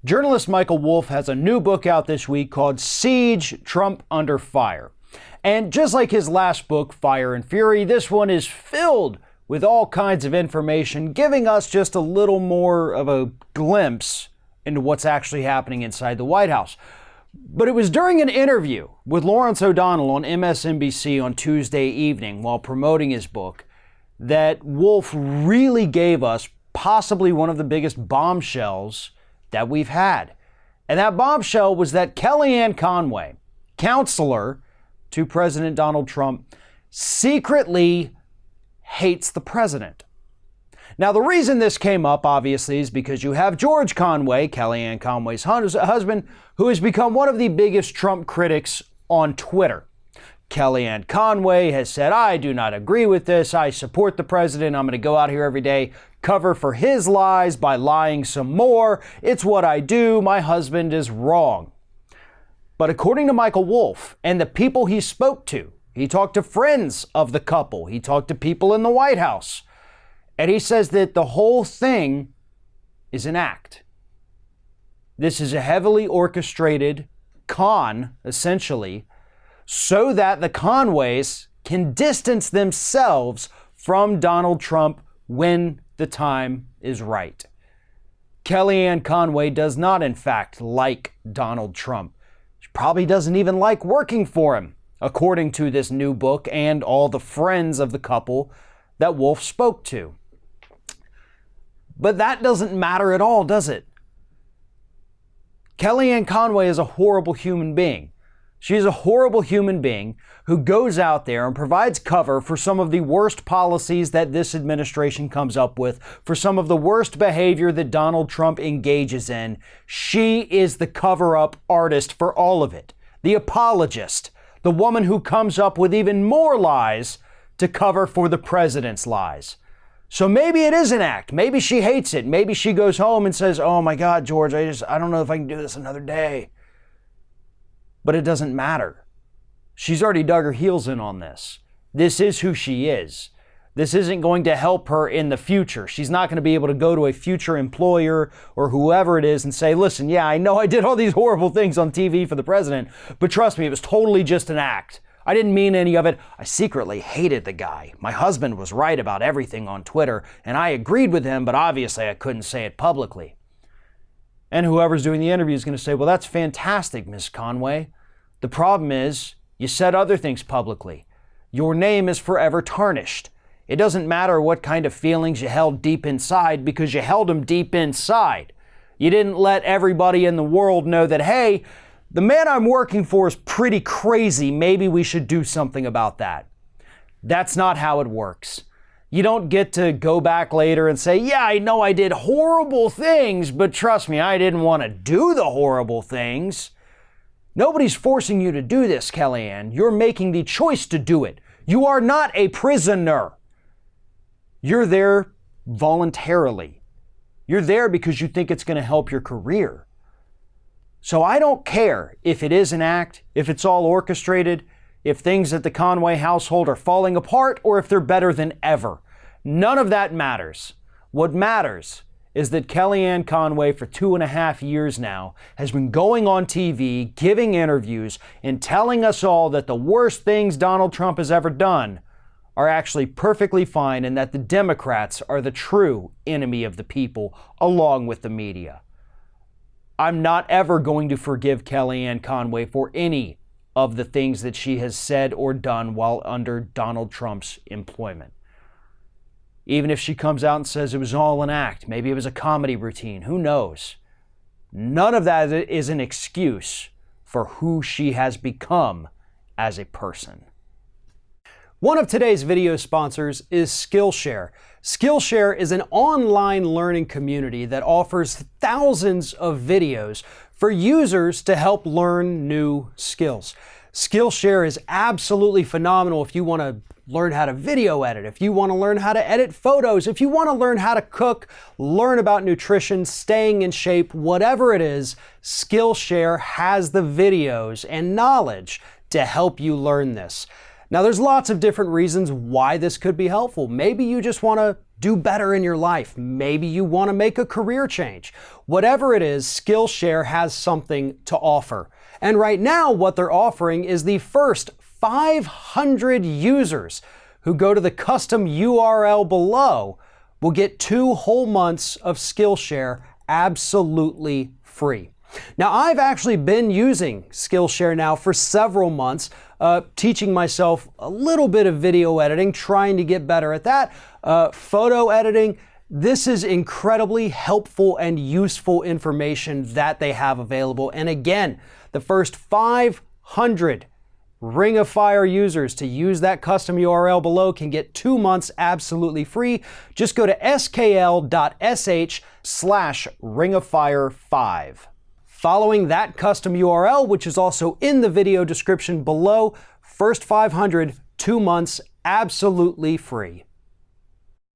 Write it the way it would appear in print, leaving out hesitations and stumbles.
Journalist Michael Wolff has a new book out this week called Siege: Trump Under Fire. And just like his last book, Fire and Fury, this one is filled with all kinds of information, giving us just a little more of a glimpse into what's actually happening inside the White House. But it was during an interview with Lawrence O'Donnell on MSNBC on Tuesday evening while promoting his book that Wolff really gave us possibly one of the biggest bombshells that we've had. And that bombshell was that Kellyanne Conway, counselor to President Donald Trump, secretly hates the president. Now, the reason this came up, obviously, is because you have George Conway, Kellyanne Conway's husband, who has become one of the biggest Trump critics on Twitter. Kellyanne Conway has said, I do not agree with this. I support the president. I'm going to go out here every day, cover for his lies by lying some more. It's what I do. My husband is wrong. But according to Michael Wolff and the people he spoke to, he talked to friends of the couple. He talked to people in the White House. And he says that the whole thing is an act. This is a heavily orchestrated con, essentially, so that the Conways can distance themselves from Donald Trump when the time is right. Kellyanne Conway does not, in fact, like Donald Trump. She probably doesn't even like working for him, according to this new book and all the friends of the couple that Wolff spoke to. But that doesn't matter at all, does it? Kellyanne Conway is a horrible human being. She is a horrible human being who goes out there and provides cover for some of the worst policies that this administration comes up with, for some of the worst behavior that Donald Trump engages in. She is the cover-up artist for all of it. The apologist. The woman who comes up with even more lies to cover for the president's lies. So maybe it is an act. Maybe she hates it. Maybe she goes home and says, oh my God, George, I don't know if I can do this another day. But it doesn't matter. She's already dug her heels in on this. This is who she is. This isn't going to help her in the future. She's not going to be able to go to a future employer or whoever it is and say, listen, yeah, I know I did all these horrible things on TV for the president, but trust me, it was totally just an act. I didn't mean any of it. I secretly hated the guy. My husband was right about everything on Twitter, and I agreed with him, but obviously I couldn't say it publicly. And whoever's doing the interview is going to say, well, that's fantastic, Ms. Conway. The problem is you said other things publicly. Your name is forever tarnished. It doesn't matter what kind of feelings you held deep inside because you held them deep inside. You didn't let everybody in the world know that, hey, the man I'm working for is pretty crazy. Maybe we should do something about that. That's not how it works. You don't get to go back later and say, yeah, I know I did horrible things, but trust me, I didn't want to do the horrible things. Nobody's forcing you to do this, Kellyanne. You're making the choice to do it. You are not a prisoner. You're there voluntarily. You're there because you think it's going to help your career. So I don't care if it is an act, if it's all orchestrated, if things at the Conway household are falling apart, or if they're better than ever. None of that matters. What matters is that Kellyanne Conway for 2.5 years now has been going on TV, giving interviews, and telling us all that the worst things Donald Trump has ever done are actually perfectly fine and that the Democrats are the true enemy of the people, along with the media. I'm not ever going to forgive Kellyanne Conway for any of the things that she has said or done while under Donald Trump's employment. Even if she comes out and says it was all an act, maybe it was a comedy routine, who knows? None of that is an excuse for who she has become as a person. One of today's video sponsors is Skillshare. Skillshare is an online learning community that offers thousands of videos for users to help learn new skills. Skillshare is absolutely phenomenal if you want to learn how to video edit, if you want to learn how to edit photos, if you want to learn how to cook, learn about nutrition, staying in shape, whatever it is, Skillshare has the videos and knowledge to help you learn this. Now, there's lots of different reasons why this could be helpful. Maybe you just want to do better in your life. Maybe you want to make a career change. Whatever it is, Skillshare has something to offer. And right now, what they're offering is the first 500 users who go to the custom URL below will get 2 whole months of Skillshare absolutely free. Now, I've actually been using Skillshare now for several months, teaching myself a little bit of video editing, trying to get better at that, photo editing. This is incredibly helpful and useful information that they have available. And again, the first 500 Ring of Fire users to use that custom URL below can get 2 months absolutely free. Just go to skl.sh/ringoffire5. Following that custom URL, which is also in the video description below, first 500, 2 months absolutely free.